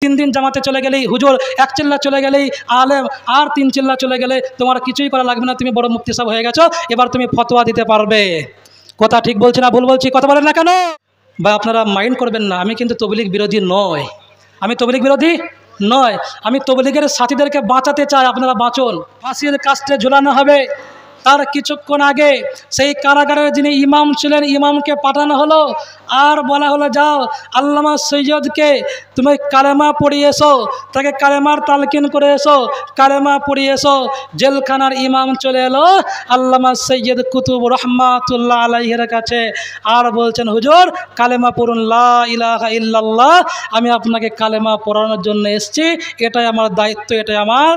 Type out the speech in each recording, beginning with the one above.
তিন দিন জামাতে চলে গেলেই হুজুর, এক চিল্লা চলে গেলেই আলেম, আর তিন চিল্লা চলে গেলে তোমার কিছুই করা লাগবে না, তুমি বড় মুফতি সাহেব হয়ে গেছো, এবার তুমি ফতোয়া দিতে পারবে। কথা ঠিক বলছি না ভুল বলছি? কথা বলেন না কেন? বা আপনারা মাইন্ড করবেন না, আমি কিন্তু তবলিগ বিরোধী নয়, আমি তবলিগ বিরোধী নয়, আমি তবলিগের সাথীদেরকে বাঁচাতে চাই। আপনারা বাঁচুন। ফাঁসির কাস্টে ঝুলানো হবে, তার কিছুক্ষণ আগে সেই কারাগারের যিনি ইমাম ছিলেন, ইমামকে পাঠানো হলো, আর বলা হলো যাও আল্লামা সৈয়দকে তুমি কালেমা পড়িয়ে এসো, তাকে কালেমার তালকিন করে এসো, কালেমা পড়িয়ে এসো। জেলখানার ইমাম চলে এলো আল্লামা সৈয়দ কুতুব রহমাতুল্লাহ আলাইহির কাছে, আর বলছেন হুজুর কালেমা পড়ুন, লা ইলাহা ইল্লাল্লাহ, আমি আপনাকে কালেমা পড়ানোর জন্য এসেছি, এটাই আমার দায়িত্ব, এটাই আমার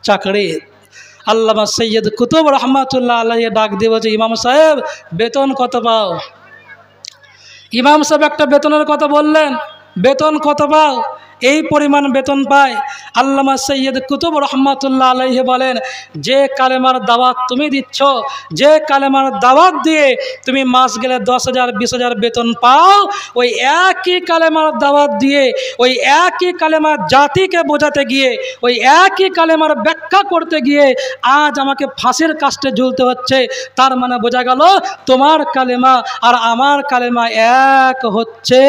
চাকরি। আল্লামা সৈয়দ কুতুব রহমাতুল্লাহ আলাইহি ডাক দিয়ে বলছে, ইমাম সাহেব বেতন কত পাও? ইমাম সাহেব একটা বেতনের কথা বললেন, বেতন কত পাও? এই পরিমাণ বেতন পায়। আল্লামা সৈয়দ কুতুব রহমাতুল্লাহ আলাইহি বলেন, যে কালেমার দাওয়াত তুমি দিচ্ছ, যে কালেমার দাওয়াত দিয়ে তুমি মাস গেলে 10,000 20,000 বেতন পাও, ওই একই কালেমার দাওয়াত দিয়ে, ওই একই কালেমার জাতিকে বোঝাতে গিয়ে, ওই একই কালেমার ব্যাখ্যা করতে গিয়ে আজ আমাকে ফাঁসির কাস্টে ঝুলতে হচ্ছে। তার মানে বোঝা গেল তোমার কালেমা আর আমার কালেমা এক হচ্ছে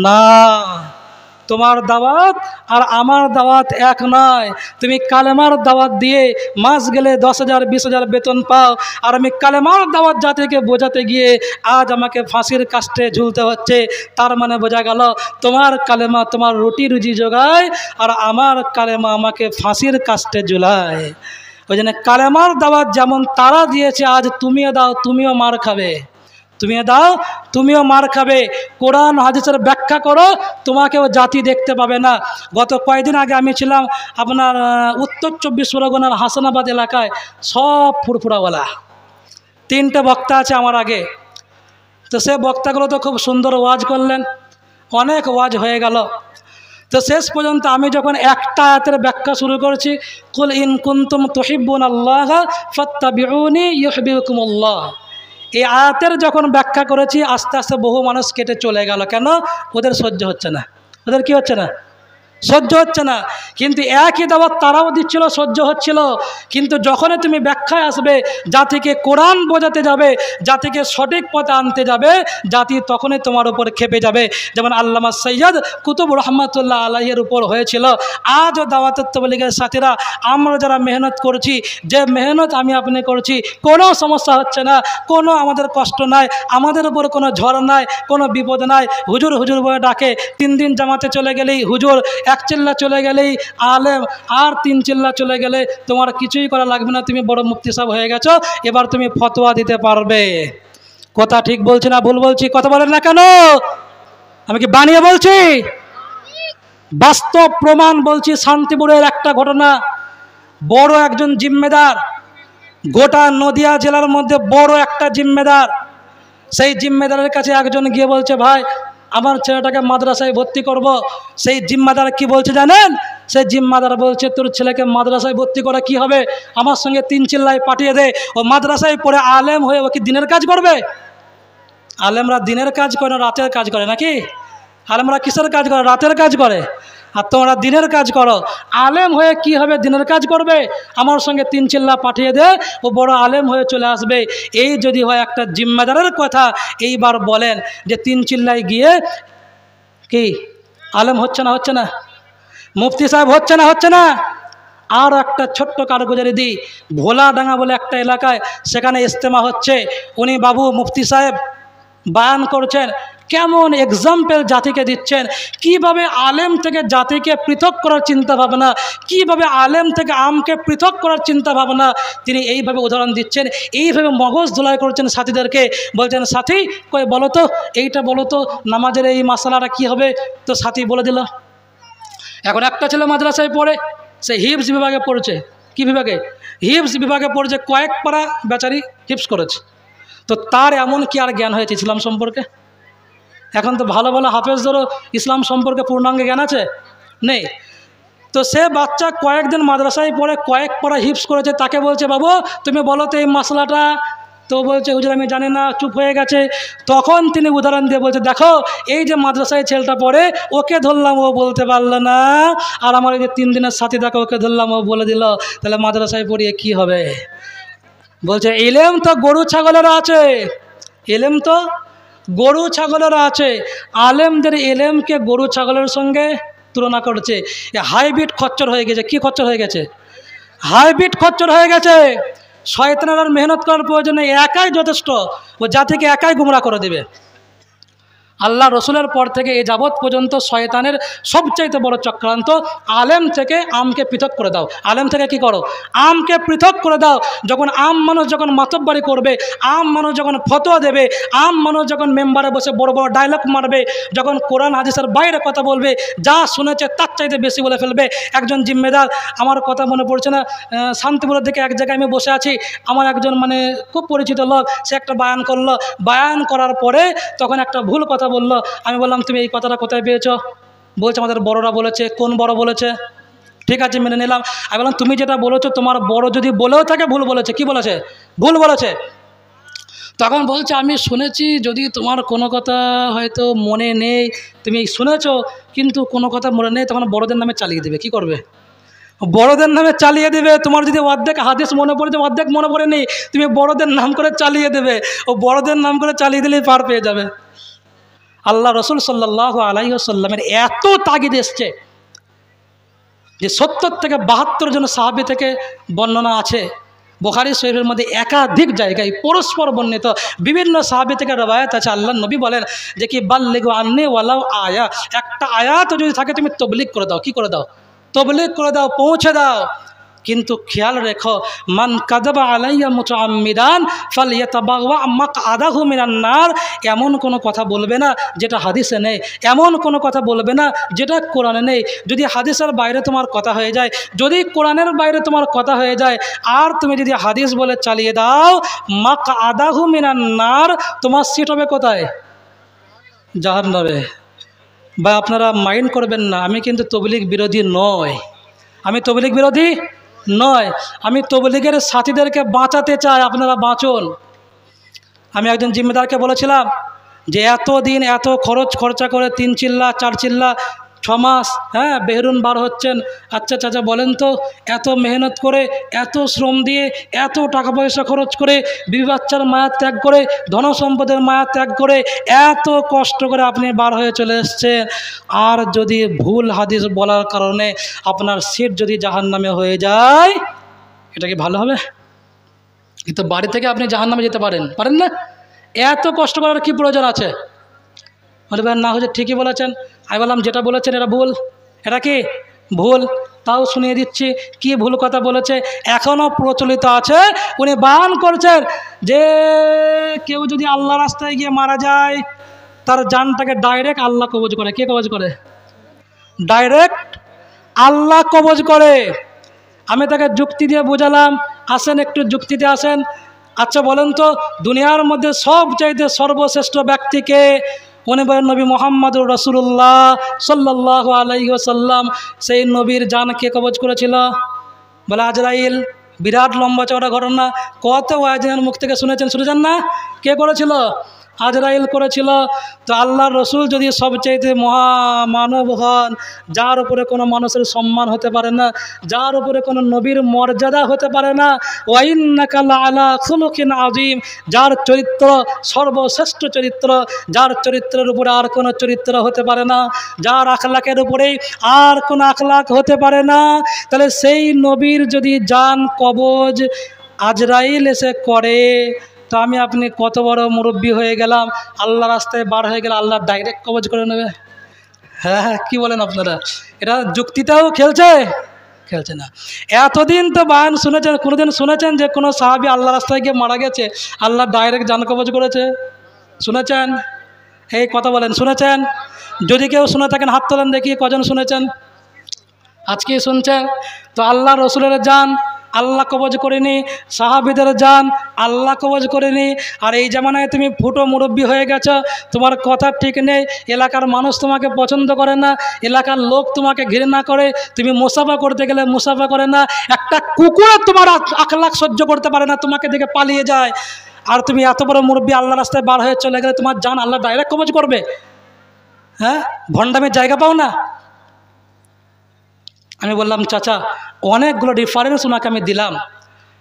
না, তোমার দাওয়াত আর আমার দাওয়াত এক নয়। তুমি কালেমার দাওয়াত দিয়ে মাস গেলে 10,000 20,000 বেতন পাও, আর আমি কালেমার দাওয়াত জাতিকে বোঝাতে গিয়ে আজ আমাকে ফাঁসির কাস্টে ঝুলতে হচ্ছে। তার মানে বোঝা গেল তোমার কালেমা তোমার রুটি রুজি জোগায়, আর আমার কালেমা আমাকে ফাঁসির কাস্টে ঝুলায়। ওই জন্য কালেমার দাওয়াত যেমন তারা দিয়েছে, আজ তুমিও দাও, তুমিও মার খাবে, তুমিও দাও, তুমিও মার খাবে। কোরআন হাদিসের ব্যাখ্যা করো, তোমাকেও জাতি দেখতে পাবে না। গত কয়েকদিন আগে আমি ছিলাম আপনার উত্তর 24 পরগনার হাসানাবাদ এলাকায়, সব ফুরফুরাওয়ালা, 3টে বক্তা আছে আমার আগে। তো সে বক্তাগুলো তো খুব সুন্দর ওয়াজ করলেন, অনেক ওয়াজ হয়ে গেল। তো শেষ পর্যন্ত আমি যখন একটা আয়াতের ব্যাখ্যা শুরু করেছি, কুল ইন কুনতুম তুহিব্বুনাল্লাহ ফাত্তাবিউনি ইউহিব্বুকুমুল্লাহ, এই আয়াতের যখন ব্যাখ্যা করেছি, আস্তে আস্তে বহু মানুষ কেটে চলে গেল। কেন? ওদের সহ্য হচ্ছে না। ওদের কি হচ্ছে না? সহ্য হচ্ছে না। কিন্তু একই দাওয়াত তারাও দিচ্ছিল, সহ্য হচ্ছিল। কিন্তু যখনই তুমি ব্যাখ্যায় আসবে, জাতিকে কোরআন বোঝাতে যাবে, জাতিকে সঠিক পথে আনতে যাবে, জাতি তখনই তোমার উপর খেপে যাবে। যেমন আল্লামা সৈয়দ কুতুব রহমাতুল্লাহ আলাইহির উপর হয়েছিল। আজও দাওয়াতের তাবলীগের সাথীরা আমরা যারা মেহনত করছি, যে মেহনত আমি আপনি করছি, কোনো সমস্যা হচ্ছে না, কোনো আমাদের কষ্ট নাই, আমাদের উপর কোনো ঝড় নাই, কোনো বিপদ নাই। হুজুর হুজুর বলে ডাকে, 3 দিন জামাতে চলে গেলেই হুজুর, এক চিল্লা চলে গেলেই আলেম, আর 3 চিল্লা চলে গেলে তোমার কিছুই করা লাগবে না, তুমি বড় মুফতি সাহেব হয়ে গেছো, এবার তুমি ফতোয়া দিতে পারবে। কথা ঠিক বলছি না ভুল বলছি? কথা বলেন না কেন? আমি কি বানিয়ে বলছি? বাস্তব প্রমাণ বলছি। শান্তিপুরের একটা ঘটনা, বড় একজন জিম্মেদার, গোটা নদিয়া জেলার মধ্যে বড় একটা জিম্মেদার, সেই জিম্মেদারের কাছে একজন গিয়ে বলছে, ভাই আমার ছেলেটাকে মাদ্রাসায় ভর্তি করব। সেই জিম্মাদার কি বলছে জানেন? সেই জিম্মাদার বলছে, তোর ছেলেকে মাদ্রাসায় ভর্তি করা কি হবে, আমার সঙ্গে 3 চিল্লায় পাঠিয়ে দে, ও মাদ্রাসায় পড়ে আলেম হয়ে ও কি দিনের কাজ করবে? আলেমরা দিনের কাজ করে না, রাতের কাজ করে নাকি? আলেমরা কিসের কাজ করে? রাতের কাজ করে। আর তোমরা দিনের কাজ করো। আলেম হয়ে কি হবে, দিনের কাজ করবে? আমার সঙ্গে 3 চিল্লা পাঠিয়ে দে, ও বড় আলেম হয়ে চলে আসবে। এই যদি হয় একটা জিম্মাদারের কথা, এইবার বলেন যে 3 চিল্লায় গিয়ে কি আলেম হচ্ছে না? হচ্ছে না? মুফতি সাহেব হচ্ছে না? হচ্ছে না? আর একটা ছোট্ট কারগুজারি দিই, ভোলাডাঙ্গা বলে একটা এলাকায়, সেখানে ইজতেমা হচ্ছে। উনি বাবু মুফতি সাহেব বয়ান করছেন, কেমন এক্সাম্পল জাতিকে দিচ্ছেন, কিভাবে আলেম থেকে জাতিকে পৃথক করার চিন্তা ভাবনা, কিভাবে আলেম থেকে আমকে পৃথক করার চিন্তা ভাবনা তিনি এইভাবে উদাহরণ দিচ্ছেন, এইভাবে মগজ ধোলাই করছেন সাথীদেরকে। বলছেন, সাথী কই বলো তো, এইটা বলো তো, নামাজের এই মাসালাটা কি হবে? তো সাথী বলে দিল। এখন একটা ছেলে মাদ্রাসায় পড়ে, সে হিফজ বিভাগে পড়েছে। কি বিভাগে? হিফজ বিভাগে পড়েছে। কয়েক পারা বেচারি হিফজ করেছে। তো তার এমন কি আর জ্ঞান হয়েছে ইসলাম সম্পর্কে? এখন তো ভালো ভালো হাফেজদেরও ইসলাম সম্পর্কে পূর্ণাঙ্গ জ্ঞান আছে? নেই। তো সে বাচ্চা কয়েকদিন মাদ্রাসায় পড়ে কয়েক পারা হিফজ করেছে, তাকে বলছে, বাবু তুমি বলো তো এই মশলাটা তো বলছে হুজুর আমি জানি না, চুপ হয়ে গেছে। তখন তিনি উদাহরণ দিয়ে বলছে, দেখো এই যে মাদ্রাসায় ছেলেটা পড়ে, ওকে ধরলাম ও বলতে পারলো না, আর আমার এই যে 3 দিনের সাথী থাকে ওকে ধরলাম ও বলে দিল, তাহলে মাদ্রাসায় পড়িয়ে কি হবে? বলছে ইলেম তো গরু ছাগলের আছে, এলেম তো গরু ছাগলের আছে। আলেমদের এলেমকে গরু ছাগলের সঙ্গে তুলনা করছে। হাইব্রিড খচ্চর হয়ে গেছে। কি খচ্চর হয়ে গেছে? হাইব্রিড খচ্চর হয়ে গেছে। শয়তানের আর মেহনত করার প্রয়োজনে একাই যথেষ্ট, ও জাতিকে একাই গুমরা করে দেবে। আল্লাহ রসুলের পর থেকে এ যাবৎ পর্যন্ত শয়তানের সবচাইতে বড় চক্রান্ত, আলেম থেকে আমকে পৃথক করে দাও। আলেম থেকে কি করো? আমকে পৃথক করে দাও। যখন আম মানুষ যখন মাতব্বারি করবে, আম মানুষ যখন ফতোয়া দেবে, আম মানুষ যখন মেম্বারে বসে বড় বড় ডায়লগ মারবে, যখন কোরআন হাদিসের বাইরে কথা বলবে, যা শুনেছে তার চাইতে বেশি বলে ফেলবে, একজন জিম্মেদার, আমার কথা মনে পড়ছে না, শান্তিপুরের দিকে এক জায়গায় আমি বসে আছি, আমার একজন মানে খুব পরিচিত লোক, সে একটা বায়ান করলো। বায়ান করার পরে তখন একটা ভুল কথা বললো। আমি বললাম তুমি এই কথাটা কোথায় পেয়েছো? বলছে আমাদের বড়রা বলেছে। কোন বড় বলেছে? ঠিক আছে মেনে নিলাম। আমি বললাম তুমি যেটা বলেছো তোমার বড় যদি বলেও থাকে ভুল বলেছে। কি বলেছে? ভুল বলেছে। তখন বলছে আমি শুনেছি, যদি তোমার কোনো কথা হয়তো মনে নেই, তুমি শুনেছো কিন্তু কোনো কথা মনে নেই, তখন বড়দের নামে চালিয়ে দেবে। কি করবে? বড়দের নামে চালিয়ে দেবে। তোমার যদি অর্ধেক হাদিস মনে পড়েছে, অর্ধেক মনে পড়ে নেই, তুমি বড়দের নাম করে চালিয়ে দেবে। ও বড়দের নাম করে চালিয়ে দিলেই পার পেয়ে যাবে। আল্লাহ রসুল সাল্লাল্লাহু আলাইহি ওয়াসাল্লামের এত তাগিদ এসছে যে 70 থেকে 72 জন সাহাবী থেকে বর্ণনা আছে। বুখারী শরীফের মধ্যে একাধিক জায়গায় পরস্পর বর্ণিত বিভিন্ন সাহাবী থেকে রবায়াত আছে। আল্লাহ নবী বলেন যে কি বাল্লিগু আন্নি ওয়ালাউ আয়া, একটা আয়াত যদি থাকে তুমি তবলিগ করে দাও। কি করে দাও? তবলিগ করে দাও, পৌঁছে দাও। কিন্তু খেয়াল রেখো, মান কাযাবা আলাইয়া মুতাআম্মিদান ফালইয়াতাবাওয়া মাকআদাহু মিনান নার, এমন কোনো কথা বলবে না যেটা হাদিসে নেই, এমন কোনো কথা বলবে না যেটা কোরআনে নেই। যদি হাদিসের বাইরে তোমার কথা হয়ে যায়, যদি কোরআনের বাইরে তোমার কথা হয়ে যায়, আর তুমি যদি হাদিস বলে চালিয়ে দাও, মাকআদাহু মিনান নার, তোমার সিট হবে কোথায়? জাহান্নামে। বা আপনারা মাইন্ড করবেন না, আমি কিন্তু তবলিগ বিরোধী নয়, আমি তবলিগ বিরোধী নয়, আমি তবলিগের সাথীদেরকে বাঁচাতে চাই। আপনারা বাঁচুন। আমি একজন জিম্মেদারকে বলেছিলাম যে এতদিন এত খরচা করে 3 চিল্লা 4 চিল্লা 6 মাস, হ্যাঁ বেহরুন বার হচ্ছেন, আচ্ছা চাচা বলেন তো, এত মেহনত করে, এত শ্রম দিয়ে, এত টাকা পয়সা খরচ করে, বিবি বাচ্চার মায়া ত্যাগ করে, ধন সম্পদের মায়া ত্যাগ করে, এত কষ্ট করে আপনি বার হয়ে চলে এসছেন, আর যদি ভুল হাদিস বলার কারণে আপনার সিট যদি জাহান্নামে হয়ে যায়, এটা কি ভালো হবে? কিন্তু বাড়ি থেকে আপনি জাহান্নামে যেতে পারেন না? এত কষ্ট করার কি প্রয়োজন আছে? বলবেন না হুজুর ঠিকই বলেছেন। আমি বললাম যেটা বলেছেন এটা ভুল। এটা কি ভুল? তাও শুনিয়ে দিচ্ছি কি ভুল কথা বলেছে। এখনও প্রচলিত আছে, উনি বান করছেন যে কেউ যদি আল্লাহ রাস্তায় গিয়ে মারা যায়, তার জানটাকে ডাইরেক্ট আল্লাহ কবজ করে। কে কবজ করে? ডাইরেক্ট আল্লাহ কবজ করে। আমি তাকে যুক্তি দিয়ে বোঝালাম, আসেন একটু যুক্তিতে আসেন। আচ্ছা বলেন তো, দুনিয়ার মধ্যে সবচাইতে সর্বশ্রেষ্ঠ ব্যক্তিকে? উনি বলেন নবী মুহাম্মদুর রাসূলুল্লাহ সাল্লাল্লাহু আলাইহি ওয়াসাল্লাম। সেই নবীর জান কে কবজ করেছিল? বলে আজরাইল। বিরাট লম্বা চওড়া ঘটনা, কত ওয়াজিনের মুখ থেকে শুনেছেন না? কে করেছিল? আজরাইল করেছিল। তো আল্লাহর রসুল যদি সবচাইতে মহামানব হন, যার উপরে কোনো মানুষের সম্মান হতে পারে না, যার উপরে কোনো নবীর মর্যাদা হতে পারে না, ওয়াইন্নাকা লাআলা খুলুকিন আযীম, যার চরিত্র সর্বশ্রেষ্ঠ চরিত্র, যার চরিত্রের উপরে আর কোনো চরিত্র হতে পারে না, যার আখলাকের উপরেই আর কোনো আখলাক হতে পারে না, তাহলে সেই নবীর যদি জান কবজ আজরাইল এসে করে, তো আমি আপনি কত বড় মুরব্বী হয়ে গেলাম, আল্লাহ রাস্তায় বার হয়ে গেলে আল্লাহ ডাইরেক্ট কবজ করে নেবে। হ্যাঁ, কি বলেন আপনারা? এটা যুক্তিতেও খেলছে না। এতদিন তো বায়ান শুনেছেন, কোনোদিন শুনেছেন যে কোনো সাহাবী আল্লাহ রাস্তায় গিয়ে মারা গেছে, আল্লাহ ডাইরেক্ট জান কবজ করেছে? শুনেছেন? এই কথা বলেন, শুনেছেন? যদি কেউ শুনে থাকেন হাত তোলেন দেখি কজন শুনেছেন। আজকে শুনছেন তো আল্লাহ রসুলের জান আল্লাহ কবজ করেনি, সাহাবীদের জান আল্লাহ কবজ করেনি। আর এই জামানায় তুমি ফুটো মুরব্বী হয়ে গেছো, তোমার কথা ঠিক নেই, এলাকার মানুষ তোমাকে পছন্দ করে না, এলাকার লোক তোমাকে ঘৃণা করে, তুমি মুসাফা করতে গেলে মুসাফা করে না, একটা কুকুর তোমার আখলাক সহ্য করতে পারে না, তোমাকে দেখে পালিয়ে যায়। আর তুমি এত বড় মুরব্বী আল্লাহ রাস্তায় বার হয়ে চলে গেলে তোমার জান আল্লাহ ডাইরেক্ট কবজ করবে? হ্যাঁ, ভণ্ডামের জায়গা পাও না? আমি বললাম চাচা অনেকগুলো রেফারেন্স ওনাকে আমি দিলাম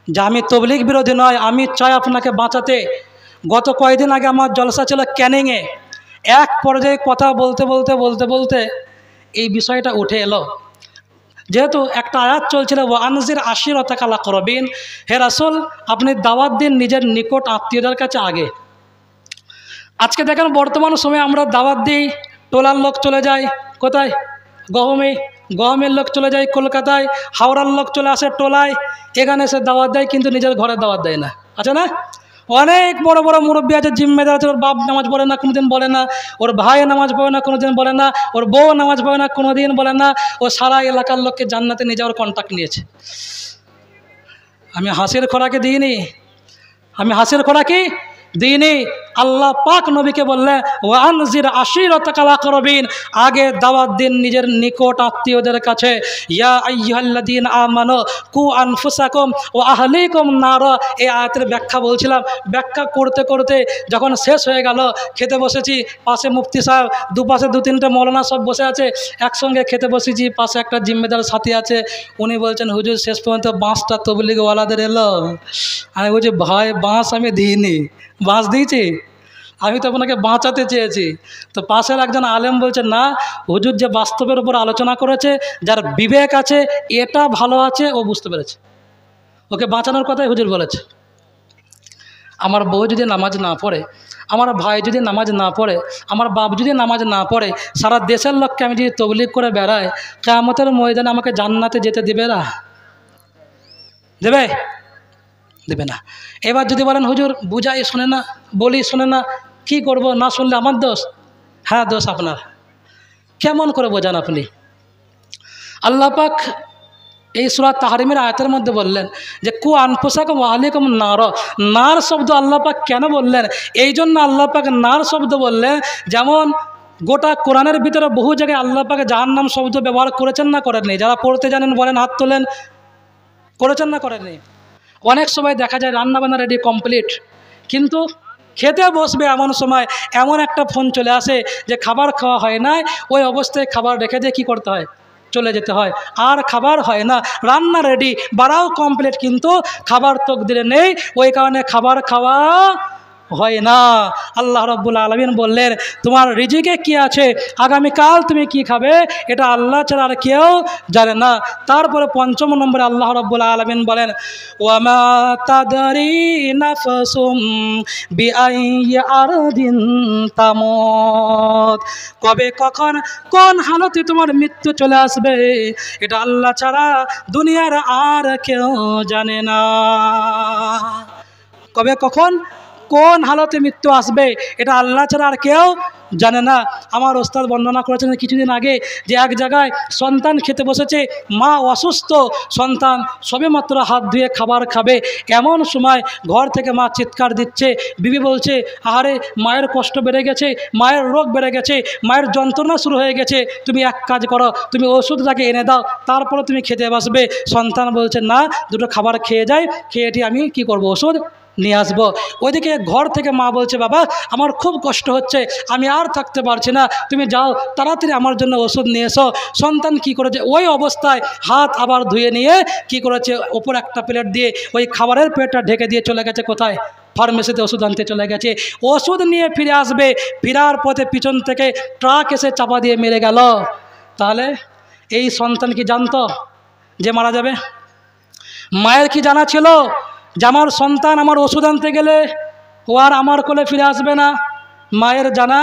যে আমি তবলিগ বিরোধী নয়, আমি চাই আপনাকে বাঁচাতে। গত কয়েকদিন আগে আমার জলসা ছিল ক্যানিংয়ে, এক পর্যায়ে কথা বলতে বলতে বলতে বলতে এই বিষয়টা উঠে এলো। যেহেতু একটা আয়াত চলছিল ওয়ানজির আশিরাতাকাল আকরাবিন, হে রাসূল আপনি দাওয়াত দিন নিজের নিকট আত্মীয়দের কাছে আগে। আজকে দেখেন বর্তমান সময়ে আমরা দাওয়াত দিই, টোলার লোক চলে যায় কোথায়? গহমের লোক চলে যায় কলকাতায়, হাওড়ার লোক চলে আসে টোলায়, এখানে এসে দাওয়াত দেয় কিন্তু নিজের ঘরে দাওয়াত দেয় না। আছে না? অনেক বড় বড় মুরব্বী আছে, জিম্মেদার আছে, ওর বাপ নামাজ পড়ে না কোনোদিন বলে না, ওর ভাই নামাজ পড়ে না কোনোদিন বলে না, ওর বউ নামাজ পড়ে না কোনোদিন বলে না, ও সারা এলাকার লোককে জান্নাতে নিয়ে যাওয়ার কন্ট্যাক্ট নিয়েছে। আমি হাসির খোরাকে দিইনি, আমি হাসির খোরাকি দিইনি। আল্লাহ পাক নবীকে বললেন ওয়ানজির আশিরাতাকাল আকরাবিন, আগে দাওয়াত দিন নিজের নিকট আত্মীয়দের কাছে। ইয়া আইয়ুহাল্লাযীনা আমানু কু আনফুসাকুম ওয়া আহলিকুম নারা, এই আয়াতের ব্যাখ্যা বলছিলাম। ব্যাখ্যা করতে করতে যখন শেষ হয়ে গেল, খেতে বসেছি, পাশে মুফতি সাহেব, দুপাশে দু তিনটে মৌলানা সব বসে আছে, একসঙ্গে খেতে বসেছি, পাশে একটা জিম্মেদার সাথী আছে। উনি বলছেন হুজুর শেষ পর্যন্ত বাঁশটা তবলিগওয়ালাদের এলো। আমি বলছি ভাই বাঁশ আমি দিইনি, বাঁশ দিয়েছি? আমি তো আপনাকে বাঁচাতে চেয়েছি। তো পাশের একজন আলেম বলছে না, হুজুর যে বাস্তবের উপর আলোচনা করেছে, যার বিবেক আছে, এটা ভালো আছে, ও বুঝতে পেরেছে, ওকে বাঁচানোর কথাই হুজুর বলেছে। আমার বউ যদি নামাজ না পড়ে, আমার ভাই যদি নামাজ না পড়ে, আমার বাপ যদি নামাজ না পড়ে, সারা দেশের লোককে আমি যদি তবলিগ করে বেড়াই, কিয়ামতের ময়দানে আমাকে জান্নাতে যেতে দেবে না? দেবে? দেবে না। এবার যদি বলেন হুজুর বুঝাই শোনে না, বলি শোনে না, কি করব? না শুনলে আমার দোষ? হ্যাঁ দোষ আপনার। কেমন করে বোঝান আপনি? আল্লাহ পাক এই সূরা তাহরিমের আয়াতের মধ্যে বললেন যে কু আনফুসাকুম ওয়া আহলিকুম নার, নার শব্দ আল্লাহ পাক কেন বললেন? এই জন্য আল্লাহ পাক নার শব্দ বললেন, যেমন গোটা কোরআনের ভিতরে বহু জায়গায় আল্লাহ পাক জাহান্নাম শব্দ ব্যবহার করেছেন না করেননি? যারা পড়তে জানেন বলেন, হাত তোলেন। করেছেন না করেননি? অনেক সময় দেখা যায় রান্নাবান্না রেডি কমপ্লিট, কিন্তু খেতে বসবে এমন সময় এমন একটা ফোন চলে আসে যে খাবার খাওয়া হয় না, ওই অবস্থায় খাবার রেখে দিয়ে কী করতে হয়? চলে যেতে হয়, আর খাবার হয় না। রান্না রেডি, বাড়াও কমপ্লিট, কিন্তু খাবার তকদিরে নেই, ওই কারণে খাবার খাওয়া হয় না। আল্লাহ রাব্বুল আলামিন বললেন তোমার রিজিকে কি আছে, আগামীকাল তুমি কি খাবে, এটা আল্লাহ ছাড়া আর কেউ জানে না। তারপরে পঞ্চম নম্বরে আল্লাহ রাব্বুল আলামিন বলেন ওয়ামা তাদরি নাফসুম বিআইয়ি আরদিন তামুত, কবে কখন কোন হালতে তোমার মৃত্যু চলে আসবে, এটা আল্লাহ ছাড়া দুনিয়ার আর কেউ জানে না। কবে কখন কোন হালতে মৃত্যু আসবে এটা আল্লাহ ছাড়া আর কেউ জানে না। আমার ওস্তাদ বর্ণনা করেছেন কিছুদিন আগে যে এক জায়গায় সন্তান খেতে বসেছে, মা অসুস্থ, সন্তান সবেমাত্র হাত ধুয়ে খাবার খাবে, এমন সময় ঘর থেকে মা চিৎকার দিচ্ছে, বিবি বলছে আহারে মায়ের কষ্ট বেড়ে গেছে, মায়ের রোগ বেড়ে গেছে, মায়ের যন্ত্রণা শুরু হয়ে গেছে, তুমি এক কাজ করো, তুমি ওষুধটাকে এনে দাও, তারপরে তুমি খেতে বসবে। সন্তান বলছে না, দুটো খাবার খেয়ে যাই, খেয়ে আমি কি করব, ওষুধ নিয়ে আসবো। ওইদিকে ঘর থেকে মা বলছে বাবা আমার খুব কষ্ট হচ্ছে, আমি আর থাকতে পারছি না, তুমি যাও তাড়াতাড়ি আমার জন্য ওষুধ নিয়ে এসো। সন্তান কি করেছে, ওই অবস্থায় হাত আবার ধুয়ে নিয়ে কি করেছে, ওপর একটা প্লেট দিয়ে ওই খাবারের প্লেটটা ঢেকে দিয়ে চলে গেছে কোথায়, ফার্মেসিতে ওষুধ আনতে চলে গেছে। ওষুধ নিয়ে ফিরে আসবে, ফেরার পথে পিছন থেকে ট্রাক এসে চাপা দিয়ে মেরে গেল। তাহলে এই সন্তান কি জানতো যে মারা যাবে? মায়ের কি জানা ছিল যে আমার সন্তান আমার ওষুধ আনতে গেলে ও আর আমার কোলে ফিরে আসবে না? মায়ের জানা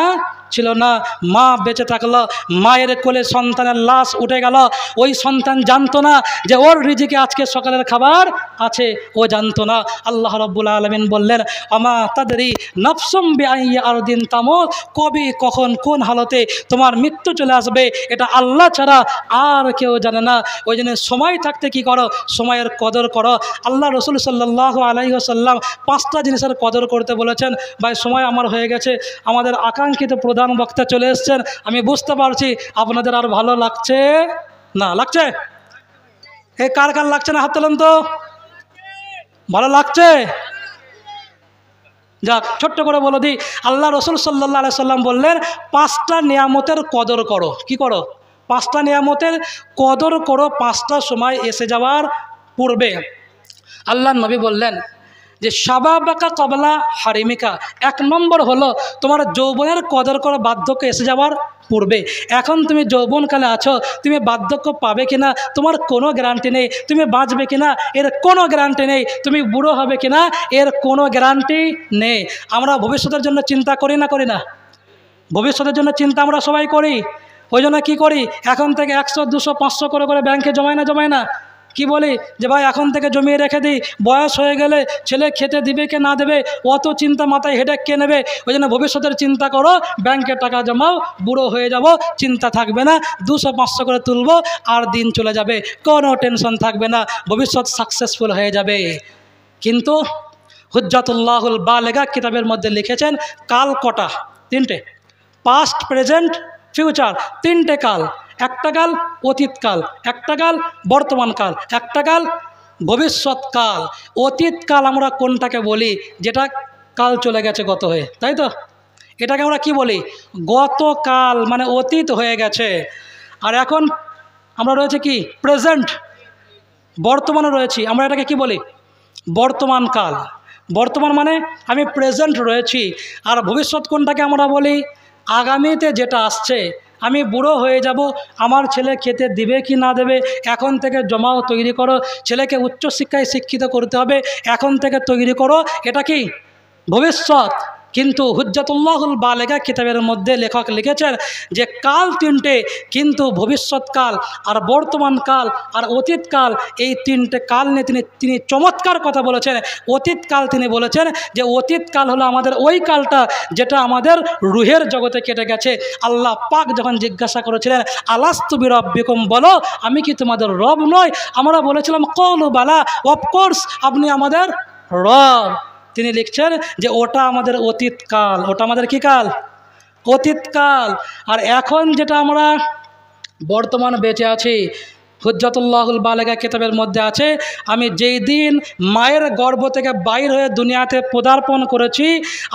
ছিল না। মা বেঁচে থাকলো, মায়ের কোলে সন্তানের লাশ উঠে গেল, ওই সন্তান জানতো না যে ওর রিজিকে আজকে সকালের খাবার আছে, ও জানতো না। আল্লাহ রাব্বুল আলামিন বললেন আমা তাদরি নাফসুম বিআইয়ি আরদিন তামুত, কবে কখন কোন হালতে তোমার মৃত্যু চলে আসবে এটা আল্লাহ ছাড়া আর কেউ জানে না। ওই জন্য সময় থাকতে কি করো, সময়ের কদর করো। আল্লাহ রসুল সাল্লাল্লাহু আলাইহি ওয়াসাল্লাম 5টা জিনিসের কদর করতে বলেছেন। ভাই সময় আমার হয়ে গেছে, আমাদের আকাঙ্ক্ষিত প্রধান বক্তা চলে এসেছেন, আমি বুঝতে পারছি আপনাদের আর ভালো লাগছে না। লাগছে? এই কার কার লাগছে না হাত তোলেন তো। ভালো লাগছে? যাক, ছোট্ট করে বলে দিই, আল্লাহ রসুল সাল্লাল্লাহু আলাইহি সাল্লাম বললেন 5টা নিয়ামতের কদর করো। কি করো? 5টা নিয়ামতের কদর করো 5টা সময় এসে যাওয়ার পূর্বে। আল্লাহ নবী বললেন যে শাবাবাকা কবলা হারিমিকা, 1 নম্বর হলো তোমার যৌবনের কদর করো বার্ধক্য এসে যাওয়ার পূর্বে। এখন তুমি যৌবনকালে আছো, তুমি বার্ধক্য পাবে কিনা তোমার কোনো গ্যারান্টি নেই, তুমি বাঁচবে কিনা এর কোনো গ্যারান্টি নেই, তুমি বুড়ো হবে কিনা এর কোনো গ্যারান্টি নেই। আমরা ভবিষ্যতের জন্য চিন্তা করি না? ভবিষ্যতের জন্য চিন্তা আমরা সবাই করি। ওই জন্য কী করি, এখন থেকে 100, 200, 500 করে ব্যাংকে জমায় না। কি বলি যে ভাই এখন থেকে জমিয়ে রেখে দিই, বয়স হয়ে গেলে ছেলে খেতে দিবে কে না দেবে অত চিন্তা মাথায় হেডেক কে নেবে। ওই জন্য ভবিষ্যতের চিন্তা করো, ব্যাংকে টাকা জমাও, বুড়ো হয়ে যাব, চিন্তা থাকবে না, 200, 500 করে তুলবো আর দিন চলে যাবে, কোনো টেনশন থাকবে না, ভবিষ্যৎ সাকসেসফুল হয়ে যাবে। কিন্তু হুজ্জাতুল্লাহুল বালেগা কিতাবের মধ্যে লিখেছেন কাল কটা? 3টে, পাস্ট, প্রেজেন্ট, ফিউচার। 3টে কাল। একটা কাল অতীতকাল, একটা কাল বর্তমানকাল, একটা কাল ভবিষ্যৎকাল। অতীতকাল আমরা কোনটাকে বলি? যেটা কাল চলে গেছে গত হয়ে, তাই তো? এটাকে আমরা কি বলি? গতকাল, মানে অতীত হয়ে গেছে। আর এখন আমরা রয়েছে কি? প্রেজেন্ট, বর্তমানে রয়েছি, আমরা এটাকে কি বলি? বর্তমানকাল। বর্তমান মানে আমি প্রেজেন্ট রয়েছি। আর ভবিষ্যৎ কোনটাকে আমরা বলি? আগামীতে যেটা আসছে। আমি বুড়ো হয়ে যাব, আমার ছেলে খেতে দিবে কি না দেবে, এখন থেকে জমাও, তৈরি করো, ছেলেকে উচ্চশিক্ষায় শিক্ষিত করতে হবে, এখন থেকে তৈরি করো, এটা কি? ভবিষ্যৎ। কিন্তু হুজ্জাতুল্লাহুল বালেগা কিতাবের মধ্যে লেখক লিখেছেন যে কাল 3টে, কিন্তু ভবিষ্যৎকাল আর বর্তমানকাল আর অতীতকাল, এই 3টে কাল নিয়ে তিনি চমৎকার কথা বলেছেন। অতীতকাল তিনি বলেছেন যে অতীতকাল হলো আমাদের ওই কালটা যেটা আমাদের রুহের জগতে কেটে গেছে। আল্লাহ পাক যখন জিজ্ঞাসা করেছিলেন আলাস্তু বিরব্বিকুম, বলো আমি কি তোমাদের রব নই? আমরা বলেছিলাম ক্বালু বালা, অফকোর্স আপনি আমাদের রব। তিনি লিখছেন যে ওটা আমাদের অতীতকাল। ওটা আমাদের কি কাল? অতীতকাল। আর এখন যেটা আমরা বর্তমান বেঁচে আছি, হুজ্জাতুল্লাহুল বালেগা কিতাবের মধ্যে আছে, আমি যেই দিন মায়ের গর্ভ থেকে বাইর হয়ে দুনিয়াতে পদার্পণ করেছি,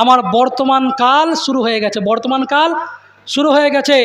আমার বর্তমান কাল শুরু হয়ে গেছে। বর্তমান কাল শুরু হয়ে গেছে।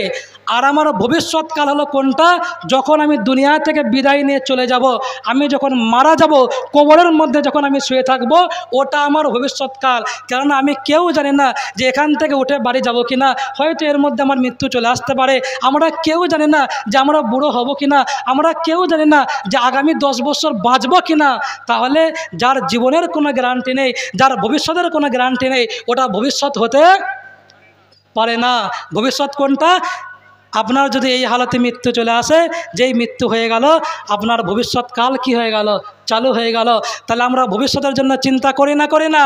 আর আমার ভবিষ্যৎকাল হলো কোনটা? যখন আমি দুনিয়া থেকে বিদায় নিয়ে চলে যাব, আমি যখন মারা যাব, কবরের মধ্যে যখন আমি শুয়ে থাকব, ওটা আমার ভবিষ্যৎকাল। কেননা আমি কেউ জানি না যে এখান থেকে উঠে বাড়ি যাব কি না, হয়তো এর মধ্যে আমার মৃত্যু চলে আসতে পারে। আমরা কেউ জানি না যে আমরা বুড়ো হব কি না, আমরা কেউ জানি না যে আগামী 10 বছর বাঁচব কি না। তাহলে যার জীবনের কোনো গ্যারান্টি নেই, যার ভবিষ্যতের কোনো গ্যারান্টি নেই, ওটা ভবিষ্যৎ হতে পারে না। ভবিষ্যৎ কোনটা? আপনার যদি এই হালতে মৃত্যু চলে আসে, যেই মৃত্যু হয়ে গেল, আপনার ভবিষ্যৎকাল কি হয়ে গেল? চালু হয়ে গেল। তাহলে আমরা ভবিষ্যতের জন্য চিন্তা করি না?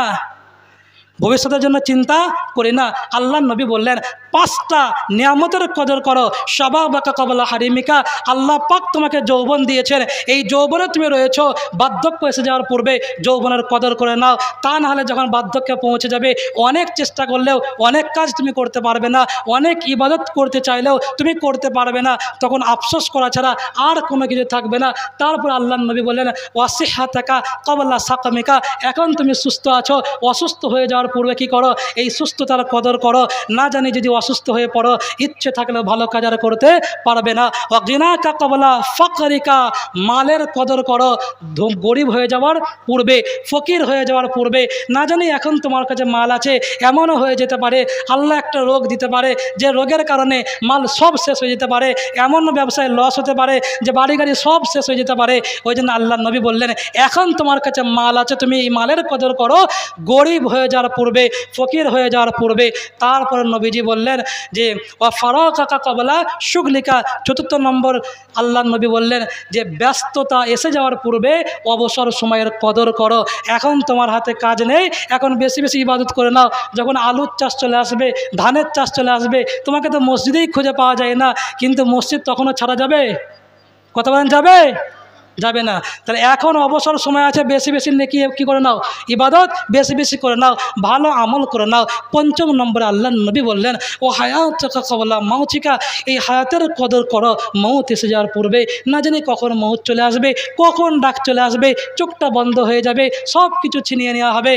ভবিষ্যতের জন্য চিন্তা করি না। আল্লাহ নবী বললেন 5টা নিয়ামতের কদর করো শাবাবাকা কবলা হারিমিকা। আল্লাহ পাক তোমাকে যৌবন দিয়েছেন, এই যৌবনে তুমি রয়েছো, বার্ধক্য এসে যাওয়ার পূর্বে যৌবনের কদর করে নাও। তা নাহলে যখন বার্ধক্যে পৌঁছে যাবে, অনেক চেষ্টা করলেও অনেক কাজ তুমি করতে পারবে না, অনেক ইবাদত করতে চাইলেও তুমি করতে পারবে না, তখন আফসোস করা ছাড়া আর কোনো কিছু থাকবে না। তারপর আল্লাহ নবী বললেন ওয়াসিহাতাকা কবলা সাকামিকা। এখন তুমি সুস্থ আছো, অসুস্থ হয়ে যাওয়ার পূর্বে কি করো? এই সুস্থতার কদর করো। না জানি যদি অসুস্থ হয়ে পড়ো, ইচ্ছে থাকলেও ভালো কাজ আর করতে পারবে না। ওয়াগিনাকা কবলা ফাকরিকা, মালের কদর করো গরিব হয়ে যাওয়ার পূর্বে, ফকির হয়ে যাওয়ার পূর্বে। না জানি এখন তোমার কাছে মাল আছে, এমনও হয়ে যেতে পারে আল্লাহ একটা রোগ দিতে পারে, যে রোগের কারণে মাল সব শেষ হয়ে যেতে পারে, এমন ব্যবসায় লস হতে পারে যে বাড়ি গাড়ি সব শেষ হয়ে যেতে পারে। ওই জন্য আল্লাহ নবী বললেন এখন তোমার কাছে মাল আছে, তুমি এই মালের কদর করো গরিব হয়ে যাওয়ার পূর্বে, ফকির হয়ে যাওয়ার পূর্বে। তারপর নবীজি বললেন যে ফারাকা কবলা শুগলিকা। 4 নম্বর আল্লাহ নবী বললেন যে ব্যস্ততা এসে যাওয়ার পূর্বে অবসর সময়ের কদর করো। এখন তোমার হাতে কাজ নেই, এখন বেশি বেশি ইবাদত করে নাও। যখন আলুর চাষ চলে আসবে, ধানের চাষ চলে আসবে, তোমাকে তো মসজিদেই খুঁজে পাওয়া যায় না, কিন্তু মসজিদ তখনও ছাড়া যাবে? কথা বলেন, যাবে? যাবে না। তাহলে এখন অবসর সময় আছে, বেশি বেশি নেকি কী করে নাও? ইবাদত বেশি বেশি করে নাও, ভালো আমল করে নাও। 5 নম্বরে আল্লাহ নবী বললেন ও হায়াতুকা কবলা মাউতিকা। এই হায়াতের কদর করো মৌত এসে যাওয়ার পূর্বে। না জানি কখন মৌত চলে আসবে, কখন ডাক চলে আসবে, চোখটা বন্ধ হয়ে যাবে, সব কিছু ছিনিয়ে নেওয়া হবে,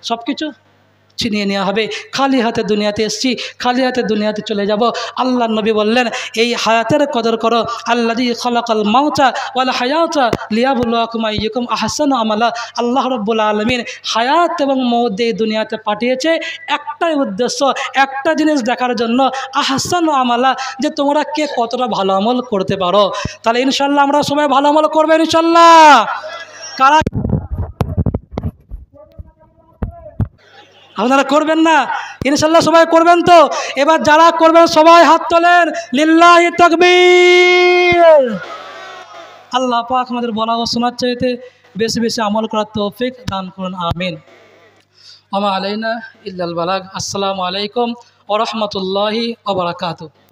সব কিছু ছিনিয়ে নেওয়া হবে। খালি হাতে দুনিয়াতে এসেছি, খালি হাতে দুনিয়াতে চলে যাব। আল্লাহ নবী বললেন, এই হায়াতের কদর করো। আল্লাযী খালাকাল মাউতা ওয়াল হায়াতা লিয়াবলুয়াকুম আইয়ুকুম আহসানু আমালা। আল্লাহ রাব্বুল আলামিন হায়াত এবং মওত দিয়ে দুনিয়াতে পাঠিয়েছে একটাই উদ্দেশ্য, একটা জিনিস দেখার জন্য, আহসানু আমালা, যে তোমরা কে কতটা ভালো আমল করতে পারো। তাহলে ইনশাল্লাহ আমরা সবাই ভালো আমল করবো ইনশাল্লাহ। কারা আপনারা করবেন না? ইনশাল্লাহ সবাই করবেন তো? এবার যারা করবেন সবাই হাত তোলেন, লিল্লাহি তাকবীর। আল্লাহ পাক আমাদের বলা ও শোনার চাইতে বেশি বেশি আমল করার তৌফিক দান করুন, আমিন। ওয়া মা আলাইনা ইল্লাল বালাগ। আসসালামু আলাইকুম ওয়া রাহমাতুল্লাহি ওয়া বারাকাতুহু।